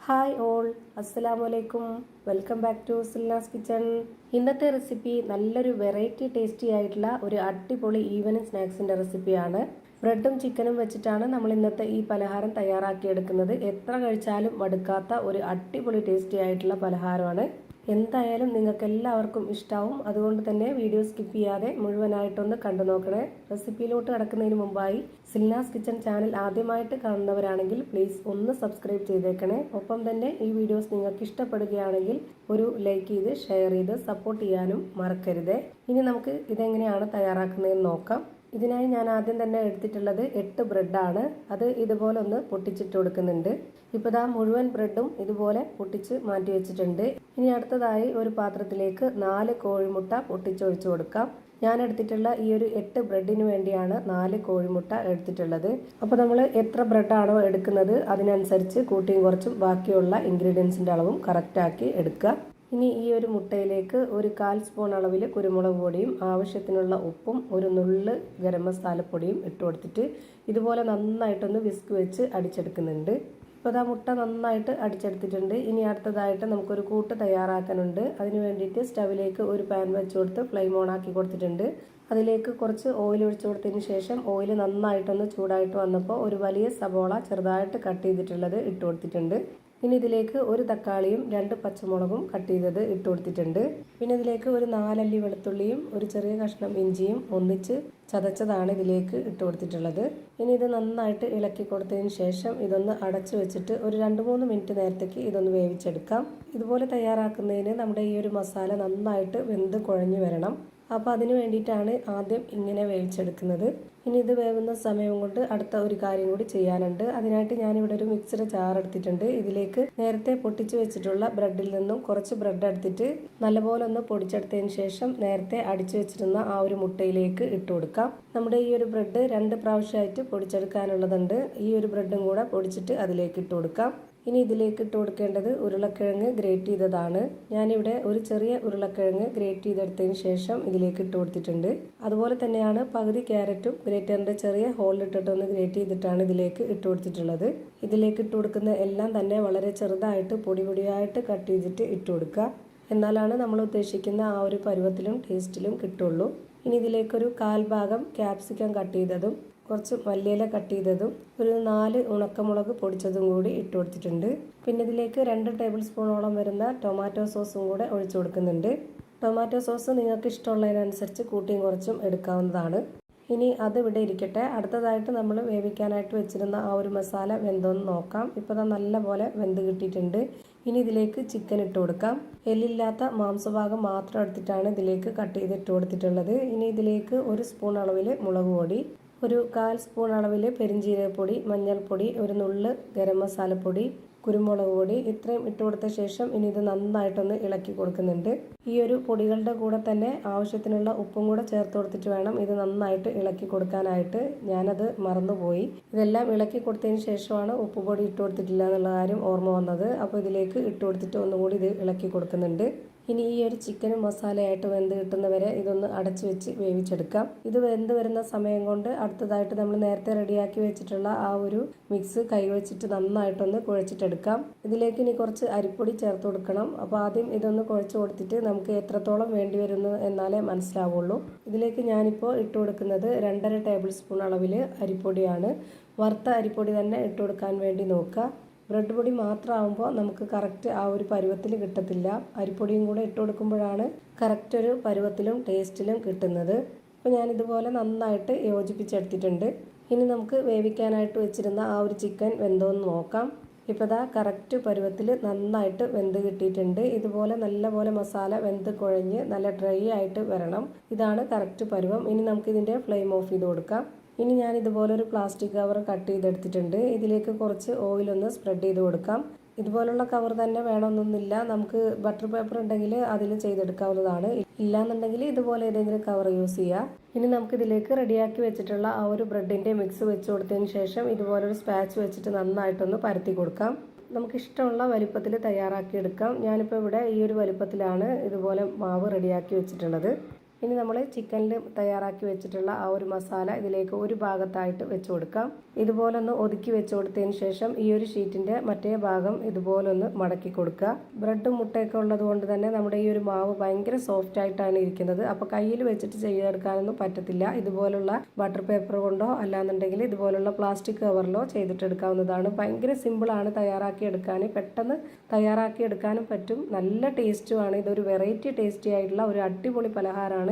Hi all, അസ്സലാമു അലൈക്കും. Welcome back to Silnas kitchen. ഇന്നത്തെ റെസിപ്പി നല്ലൊരു വെറൈറ്റി ടേസ്റ്റി ആയിട്ടുള്ള ഒരു അടിപൊളി ഈവനിങ് സ്നാക്സിൻ്റെ റെസിപ്പിയാണ്. ബ്രെഡും ചിക്കനും വെച്ചിട്ടാണ് നമ്മൾ ഇന്നത്തെ ഈ പലഹാരം തയ്യാറാക്കിയെടുക്കുന്നത്. എത്ര കഴിച്ചാലും മടുക്കാത്ത ഒരു അടിപൊളി ടേസ്റ്റി ആയിട്ടുള്ള പലഹാരമാണ്. എന്തായാലും നിങ്ങൾക്ക് എല്ലാവർക്കും ഇഷ്ടാവും. അതുകൊണ്ട് തന്നെ വീഡിയോ സ്കിപ്പ് ചെയ്യാതെ മുഴുവനായിട്ടൊന്ന് കണ്ടു നോക്കണേ. റെസിപ്പിയിലോട്ട് കടക്കുന്നതിന് മുമ്പായി സിൽനാസ് കിച്ചൺ ചാനൽ ആദ്യമായിട്ട് കാണുന്നവരാണെങ്കിൽ പ്ലീസ് ഒന്ന് സബ്സ്ക്രൈബ് ചെയ്തേക്കണേ. ഒപ്പം തന്നെ ഈ വീഡിയോസ് നിങ്ങൾക്ക് ഇഷ്ടപ്പെടുകയാണെങ്കിൽ ഒരു ലൈക്ക് ചെയ്ത് ഷെയർ ചെയ്ത് സപ്പോർട്ട് ചെയ്യാനും മറക്കരുതേ. ഇനി നമുക്ക് ഇതെങ്ങനെയാണ് തയ്യാറാക്കുന്നതെന്ന് നോക്കാം. ഇതിനായി ഞാൻ ആദ്യം തന്നെ എടുത്തിട്ടുള്ളത് 8 ബ്രെഡാണ്. അത് ഇതുപോലെ ഒന്ന് പൊട്ടിച്ചിട്ട് കൊടുക്കുന്നുണ്ട്. ഇപ്പോൾ ദാ മുഴുവൻ ബ്രെഡും ഇതുപോലെ പൊട്ടിച്ച് മാറ്റി വെച്ചിട്ടുണ്ട്. ഇനി അടുത്തതായി ഒരു പാത്രത്തിലേക്ക് 4 കോഴിമുട്ട പൊട്ടിച്ചൊഴിച്ചു കൊടുക്കാം. ഞാൻ എടുത്തിട്ടുള്ള ഈ ഒരു 8 ബ്രെഡിന് വേണ്ടിയാണ് 4 കോഴിമുട്ട എടുത്തിട്ടുള്ളത്. അപ്പോൾ നമ്മൾ എത്ര ബ്രെഡാണോ എടുക്കുന്നത് അതിനനുസരിച്ച് കൂട്ടിയും കുറച്ചും ബാക്കിയുള്ള ഇൻഗ്രീഡിയൻസിൻ്റെ അളവും കറക്റ്റാക്കി എടുക്കുക. ഇനി ഈ ഒരു മുട്ടയിലേക്ക് ഒരു 1/4 സ്പൂൺ അളവിൽ കുരുമുളക് പൊടിയും ആവശ്യത്തിനുള്ള ഉപ്പും ഒരു നുള്ള് ഗരം മസാലപ്പൊടിയും ഇട്ട് കൊടുത്തിട്ട് ഇതുപോലെ നന്നായിട്ടൊന്ന് വിസ്ക് വെച്ച് അടിച്ചെടുക്കുന്നുണ്ട്. ഇപ്പോൾ ആ മുട്ട നന്നായിട്ട് അടിച്ചെടുത്തിട്ടുണ്ട്. ഇനി അടുത്തതായിട്ട് നമുക്കൊരു കൂട്ട് തയ്യാറാക്കാനുണ്ട്. അതിന് വേണ്ടിയിട്ട് സ്റ്റവിലേക്ക് ഒരു പാൻ വെച്ച് കൊടുത്ത് ഫ്ലെയിം ഓൺ ആക്കി കൊടുത്തിട്ടുണ്ട്. അതിലേക്ക് കുറച്ച് ഓയിൽ ഒഴിച്ചു കൊടുത്തതിന് ശേഷം ഓയിൽ നന്നായിട്ടൊന്ന് ചൂടായിട്ട് വന്നപ്പോൾ ഒരു വലിയ സബോള ചെറുതായിട്ട് കട്ട് ചെയ്തിട്ടുള്ളത് ഇട്ട് കൊടുത്തിട്ടുണ്ട്. ഇനി ഇതിലേക്ക് ഒരു തക്കാളിയും 2 പച്ചമുളകും കട്ട് ചെയ്തത് ഇട്ട് കൊടുത്തിട്ടുണ്ട്. പിന്നെ ഇതിലേക്ക് ഒരു 4 അല്ലി വെളുത്തുള്ളിയും ഒരു ചെറിയ കഷ്ണം ഇഞ്ചിയും ഒന്നിച്ച് ചതച്ചതാണ് ഇതിലേക്ക് ഇട്ട് കൊടുത്തിട്ടുള്ളത്. ഇനി ഇത് നന്നായിട്ട് ഇളക്കി കൊടുത്തതിന് ശേഷം ഇതൊന്ന് അടച്ചു വെച്ചിട്ട് ഒരു 2-3 മിനിറ്റ് നേരത്തേക്ക് ഇതൊന്ന് വേവിച്ചെടുക്കാം. ഇതുപോലെ തയ്യാറാക്കുന്നതിന് നമ്മുടെ ഈ ഒരു മസാല നന്നായിട്ട് വെന്ത് കുഴഞ്ഞു വരണം. അപ്പോൾ അതിന് വേണ്ടിയിട്ടാണ് ആദ്യം ഇങ്ങനെ വേവിച്ചെടുക്കുന്നത്. ഇനി ഇത് വേവുന്ന സമയം കൊണ്ട് അടുത്ത ഒരു കാര്യം കൂടി ചെയ്യാനുണ്ട്. അതിനായിട്ട് ഞാനിവിടെ ഒരു മിക്സിയുടെ ജാർ എടുത്തിട്ടുണ്ട്. ഇതിലേക്ക് നേരത്തെ പൊട്ടിച്ച് വെച്ചിട്ടുള്ള ബ്രെഡിൽ നിന്നും കുറച്ച് ബ്രെഡ് എടുത്തിട്ട് നല്ലപോലെ ഒന്ന് പൊടിച്ചെടുത്തതിന് ശേഷം നേരത്തെ അടിച്ചു വെച്ചിരുന്ന ആ ഒരു മുട്ടയിലേക്ക് ഇട്ട് കൊടുക്കാം. നമ്മുടെ ഈ ഒരു ബ്രെഡ് 2 പ്രാവശ്യമായിട്ട് പൊടിച്ചെടുക്കാനുള്ളതുണ്ട്. ഈ ഒരു ബ്രെഡും കൂടെ പൊടിച്ചിട്ട് അതിലേക്ക് ഇട്ട് കൊടുക്കാം. ഇനി ഇതിലേക്ക് ഇട്ട് കൊടുക്കേണ്ടത് ഉരുളക്കിഴങ്ങ് ഗ്രേറ്റ് ചെയ്തതാണ്. ഞാനിവിടെ ഒരു ചെറിയ ഉരുളക്കിഴങ്ങ് ഗ്രേറ്റ് ചെയ്തെടുത്തതിന് ശേഷം ഇതിലേക്ക് ഇട്ട് കൊടുത്തിട്ടുണ്ട്. അതുപോലെ തന്നെയാണ് പകുതി ക്യാരറ്റും ഗ്രേറ്ററിൻ്റെ ചെറിയ ഹോളിലിട്ടിട്ടൊന്ന് ഗ്രേറ്റ് ചെയ്തിട്ടാണ് ഇതിലേക്ക് ഇട്ട് കൊടുത്തിട്ടുള്ളത്. ഇതിലേക്ക് ഇട്ട് കൊടുക്കുന്ന എല്ലാം തന്നെ വളരെ ചെറുതായിട്ട് പൊടിയായിട്ട് കട്ട് ചെയ്തിട്ട് ഇട്ട് കൊടുക്കുക. എന്നാലാണ് നമ്മൾ ഉദ്ദേശിക്കുന്ന ആ ഒരു പരുവത്തിലും ടേസ്റ്റിലും കിട്ടുള്ളൂ. ഇനി ഇതിലേക്കൊരു 1/4 ഭാഗം ക്യാപ്സിക്കം കട്ട് ചെയ്തതും കുറച്ച് മല്ലിയില കട്ട് ചെയ്തതും ഒരു 4 ഉണക്കമുളക് പൊടിച്ചതും കൂടി ഇട്ട് കൊടുത്തിട്ടുണ്ട്. പിന്നെ ഇതിലേക്ക് 2 ടേബിൾ സ്പൂണോളം വരുന്ന ടൊമാറ്റോ സോസും കൂടെ ഒഴിച്ചു കൊടുക്കുന്നുണ്ട്. ടൊമാറ്റോ സോസ് നിങ്ങൾക്ക് ഇഷ്ടമുള്ളതിനനുസരിച്ച് കൂട്ടിയും കുറച്ചും എടുക്കാവുന്നതാണ്. ഇനി അത് ഇവിടെ ഇരിക്കട്ടെ. അടുത്തതായിട്ട് നമ്മൾ വേവിക്കാനായിട്ട് വെച്ചിരുന്ന ആ ഒരു മസാല വെന്തോന്ന് നോക്കാം. ഇപ്പോൾ അത് നല്ലപോലെ വെന്ത് കിട്ടിയിട്ടുണ്ട്. ഇനി ഇതിലേക്ക് ചിക്കൻ ഇട്ട് കൊടുക്കാം. എല്ലില്ലാത്ത മാംസഭാഗം മാത്രം എടുത്തിട്ടാണ് ഇതിലേക്ക് കട്ട് ചെയ്തിട്ട് കൊടുത്തിട്ടുള്ളത്. ഇനി ഇതിലേക്ക് 1 സ്പൂൺ അളവിൽ മുളക് പൊടി, ഒരു 1/4 സ്പൂൺ അളവിൽ പെരിഞ്ജീരകപ്പൊടി, മഞ്ഞൾപ്പൊടി, ഒരു നുള്ള് ഗരം മസാലപ്പൊടി, കുരുമുളക് പൊടി ഇത്രയും ഇട്ട് കൊടുത്ത ശേഷം ഇനി ഇത് നന്നായിട്ടൊന്ന് ഇളക്കി കൊടുക്കുന്നുണ്ട്. ഈ ഒരു പൊടികളുടെ കൂടെ തന്നെ ആവശ്യത്തിനുള്ള ഉപ്പും കൂടെ ചേർത്ത് കൊടുത്തിട്ട് വേണം ഇത് നന്നായിട്ട് ഇളക്കി കൊടുക്കാനായിട്ട്. ഞാനത് മറന്നുപോയി. ഇതെല്ലാം ഇളക്കി കൊടുത്തതിന് ശേഷമാണ് ഉപ്പ് പൊടി ഇട്ട് കൊടുത്തിട്ടില്ല എന്നുള്ള കാര്യം ഓർമ്മ വന്നത്. അപ്പോൾ ഇതിലേക്ക് ഇട്ട് കൊടുത്തിട്ട് ഒന്നുകൂടി ഇത് ഇളക്കി കൊടുക്കുന്നുണ്ട്. ഇനി ഈ ഒരു ചിക്കനും മസാലയായിട്ട് വെന്ത് കിട്ടുന്നവരെ ഇതൊന്ന് അടച്ചു വെച്ച് വേവിച്ചെടുക്കാം. ഇത് വെന്ത് വരുന്ന സമയം കൊണ്ട് അടുത്തതായിട്ട് നമ്മൾ നേരത്തെ റെഡിയാക്കി വെച്ചിട്ടുള്ള ആ ഒരു മിക്സ് കൈവച്ചിട്ട് നന്നായിട്ടൊന്ന് കുഴച്ചിട്ടെടുക്കാം. ഇതിലേക്ക് ഇനി കുറച്ച് അരിപ്പൊടി ചേർത്ത് കൊടുക്കണം. അപ്പോൾ ആദ്യം ഇതൊന്ന് കുഴച്ച് കൊടുത്തിട്ട് നമുക്ക് എത്രത്തോളം വേണ്ടി വരുന്നു എന്നാലേ മനസ്സിലാവുള്ളൂ. ഇതിലേക്ക് ഞാനിപ്പോൾ ഇട്ട് കൊടുക്കുന്നത് 2.5 ടേബിൾ സ്പൂൺ അളവിൽ അരിപ്പൊടിയാണ്. വറുത്ത അരിപ്പൊടി തന്നെ ഇട്ട് കൊടുക്കാൻ വേണ്ടി നോക്കുക. ബ്രെഡ് പൊടി മാത്രമാകുമ്പോൾ നമുക്ക് കറക്റ്റ് ആ ഒരു പരുവത്തിൽ കിട്ടത്തില്ല. അരിപ്പൊടിയും കൂടെ ഇട്ട് കൊടുക്കുമ്പോഴാണ് കറക്റ്റ് ഒരു പരുവത്തിലും ടേസ്റ്റിലും കിട്ടുന്നത്. അപ്പോൾ ഞാനിതുപോലെ നന്നായിട്ട് യോജിപ്പിച്ചെടുത്തിട്ടുണ്ട്. ഇനി നമുക്ക് വേവിക്കാനായിട്ട് വെച്ചിരുന്ന ആ ഒരു ചിക്കൻ വെന്തോന്ന് നോക്കാം. ഇപ്പോൾ ദാ കറക്റ്റ് പരുവത്തിൽ നന്നായിട്ട് വെന്ത് കിട്ടിയിട്ടുണ്ട്. ഇതുപോലെ നല്ലപോലെ മസാല വെന്ത് കുഴഞ്ഞ് നല്ല ഡ്രൈ ആയിട്ട് വരണം. ഇതാണ് കറക്റ്റ് പരുവം. ഇനി നമുക്കിതിൻ്റെ ഫ്ലെയിം ഓഫ് ചെയ്ത് കൊടുക്കാം. ഇനി ഞാൻ ഇതുപോലെ ഒരു പ്ലാസ്റ്റിക് കവർ കട്ട് ചെയ്തെടുത്തിട്ടുണ്ട്. ഇതിലേക്ക് കുറച്ച് ഓയിലൊന്ന് സ്പ്രെഡ് ചെയ്ത് കൊടുക്കാം. ഇതുപോലുള്ള കവർ തന്നെ വേണമെന്നൊന്നുമില്ല. നമുക്ക് ബട്ടർ പേപ്പർ ഉണ്ടെങ്കിൽ അതിൽ ചെയ്തെടുക്കാവുന്നതാണ്. ഇല്ലാന്നുണ്ടെങ്കിൽ ഇതുപോലെ ഏതെങ്കിലും കവർ യൂസ് ചെയ്യുക. ഇനി നമുക്കിതിലേക്ക് റെഡിയാക്കി വെച്ചിട്ടുള്ള ആ ഒരു ബ്രെഡിൻ്റെ മിക്സ് വെച്ച് കൊടുത്തതിന് ശേഷം ഇതുപോലൊരു സ്പാച്ച് വെച്ചിട്ട് നന്നായിട്ടൊന്ന് പരത്തി കൊടുക്കാം. നമുക്കിഷ്ടമുള്ള വലിപ്പത്തിൽ തയ്യാറാക്കി എടുക്കാം. ഞാനിപ്പോൾ ഇവിടെ ഈ ഒരു വലിപ്പത്തിലാണ് ഇതുപോലെ മാവ് റെഡിയാക്കി വെച്ചിട്ടുള്ളത്. ഇനി നമ്മൾ ചിക്കനിൽ തയ്യാറാക്കി വെച്ചിട്ടുള്ള ആ ഒരു മസാല ഇതിലേക്ക് ഒരു ഭാഗത്തായിട്ട് വെച്ച് കൊടുക്കാം. ഇതുപോലെ ഒന്ന് ഒതുക്കി വെച്ച് കൊടുത്തതിന് ശേഷം ഈ ഒരു ഷീറ്റിന്റെ മറ്റേ ഭാഗം ഇതുപോലെ ഒന്ന് മടക്കി കൊടുക്കുക. ബ്രെഡും മുട്ടയൊക്കെ ഉള്ളത് കൊണ്ട് തന്നെ നമ്മുടെ ഈ ഒരു മാവ് ഭയങ്കര സോഫ്റ്റ് ആയിട്ടാണ് ഇരിക്കുന്നത്. അപ്പോൾ കയ്യിൽ വെച്ചിട്ട് ചെയ്തെടുക്കാനൊന്നും പറ്റത്തില്ല. ഇതുപോലുള്ള ബട്ടർ പേപ്പർ കൊണ്ടോ അല്ലാന്നുണ്ടെങ്കിൽ ഇതുപോലുള്ള പ്ലാസ്റ്റിക് കവറിലോ ചെയ്തിട്ടെടുക്കാവുന്നതാണ്. ഭയങ്കര സിമ്പിളാണ് തയ്യാറാക്കി എടുക്കാൻ, പെട്ടെന്ന് തയ്യാറാക്കി എടുക്കാനും പറ്റും. നല്ല ടേസ്റ്റുമാണ്. ഇതൊരു വെറൈറ്റി ടേസ്റ്റി ആയിട്ടുള്ള ഒരു അടിപൊളി പലഹാരമാണ്.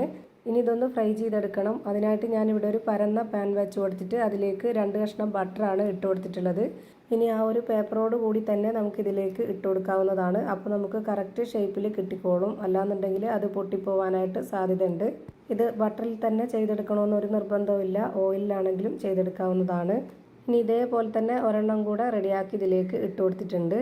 ഇനി ഇതൊന്ന് ഫ്രൈ ചെയ്തെടുക്കണം. അതിനായിട്ട് ഞാനിവിടെ ഒരു പരന്ന പാൻ വെച്ച് കൊടുത്തിട്ട് അതിലേക്ക് 2 കഷ്ണം ബട്ടറാണ് ഇട്ട് കൊടുത്തിട്ടുള്ളത്. ഇനി ആ ഒരു പേപ്പറോട് കൂടി തന്നെ നമുക്കിതിലേക്ക് ഇട്ട് കൊടുക്കാവുന്നതാണ്. അപ്പോൾ നമുക്ക് കറക്റ്റ് ഷേപ്പിൽ കിട്ടിക്കോളും. അല്ലാന്നുണ്ടെങ്കിൽ അത് പൊട്ടിപ്പോവാനായിട്ട് സാധ്യതയുണ്ട്. ഇത് ബട്ടറിൽ തന്നെ ചെയ്തെടുക്കണമെന്നൊരു നിർബന്ധമില്ല, ഓയിലാണെങ്കിലും ചെയ്തെടുക്കാവുന്നതാണ്. ഇനി ഇതേപോലെ തന്നെ ഒരെണ്ണം കൂടെ റെഡിയാക്കി ഇതിലേക്ക് ഇട്ട് കൊടുത്തിട്ടുണ്ട്.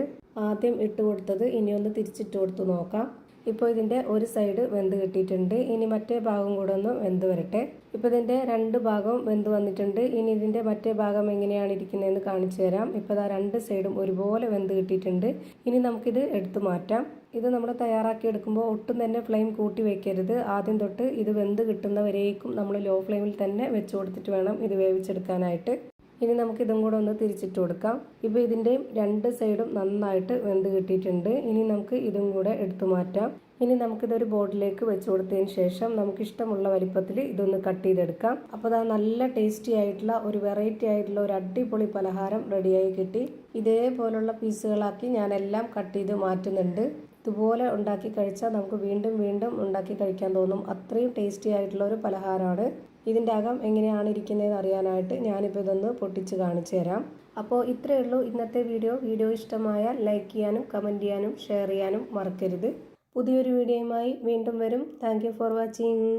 ആദ്യം ഇട്ട് കൊടുത്തത് ഇനി ഒന്ന് തിരിച്ചിട്ട് കൊടുത്ത് നോക്കാം. ഇപ്പോൾ ഇതിൻ്റെ ഒരു സൈഡ് വെന്ത് കിട്ടിയിട്ടുണ്ട്. ഇനി മറ്റേ ഭാഗം കൂടെ ഒന്ന് വെന്ത് വരട്ടെ. ഇപ്പോൾ ഇതിൻ്റെ 2 ഭാഗം വെന്ത് വന്നിട്ടുണ്ട്. ഇനി ഇതിൻ്റെ മറ്റേ ഭാഗം എങ്ങനെയാണ് ഇരിക്കുന്നതെന്ന് കാണിച്ചു തരാം. ഇപ്പോൾ ഇതാ 2 സൈഡും ഒരുപോലെ വെന്ത് കിട്ടിയിട്ടുണ്ട്. ഇനി നമുക്കിത് എടുത്തു മാറ്റാം. ഇത് നമ്മൾ തയ്യാറാക്കി എടുക്കുമ്പോൾ ഒട്ടും തന്നെ ഫ്ലെയിം കൂട്ടി വെക്കരുത്. ആദ്യം തൊട്ട് ഇത് വെന്ത് കിട്ടുന്നവരേക്കും നമ്മൾ ലോ ഫ്ലെയിമിൽ തന്നെ വെച്ച് കൊടുത്തിട്ട് വേണം ഇത് വേവിച്ചെടുക്കാനായിട്ട്. ഇനി നമുക്ക് ഇതും കൂടെ ഒന്ന് തിരിച്ചിട്ട് കൊടുക്കാം. ഇപ്പോൾ ഇതിൻ്റെയും 2 സൈഡും നന്നായിട്ട് വെന്ത് കിട്ടിയിട്ടുണ്ട്. ഇനി നമുക്ക് ഇതും കൂടെ എടുത്തു മാറ്റാം. ഇനി നമുക്കിതൊരു ബോർഡിലേക്ക് വെച്ച് കൊടുത്തതിന് ശേഷം നമുക്ക് ഇഷ്ടമുള്ള വലിപ്പത്തിൽ ഇതൊന്ന് കട്ട് ചെയ്തെടുക്കാം. അപ്പോൾ അത് നല്ല ടേസ്റ്റി ആയിട്ടുള്ള ഒരു വെറൈറ്റി ആയിട്ടുള്ള ഒരു അടിപൊളി പലഹാരം റെഡിയായി കിട്ടി. ഇതേപോലുള്ള പീസുകളാക്കി ഞാനെല്ലാം കട്ട് ചെയ്ത് മാറ്റുന്നുണ്ട്. ഇതുപോലെ ഉണ്ടാക്കി കഴിച്ചാൽ നമുക്ക് വീണ്ടും വീണ്ടും ഉണ്ടാക്കി കഴിക്കാൻ തോന്നും. അത്രയും ടേസ്റ്റി ആയിട്ടുള്ള ഒരു പലഹാരമാണ്. ഇതിൻ്റെ അകം എങ്ങനെയാണ് ഇരിക്കുന്നതെന്ന് അറിയാനായിട്ട് ഞാനിപ്പോൾ ഇതൊന്ന് പൊട്ടിച്ച് കാണിച്ചു തരാം. അപ്പോൾ ഇത്രയേ ഉള്ളൂ ഇന്നത്തെ വീഡിയോ ഇഷ്ടമായാൽ ലൈക്ക് ചെയ്യാനും കമൻറ്റ് ചെയ്യാനും ഷെയർ ചെയ്യാനും മറക്കരുത്. പുതിയൊരു വീഡിയോയുമായി വീണ്ടും വരും. Thank you for watching.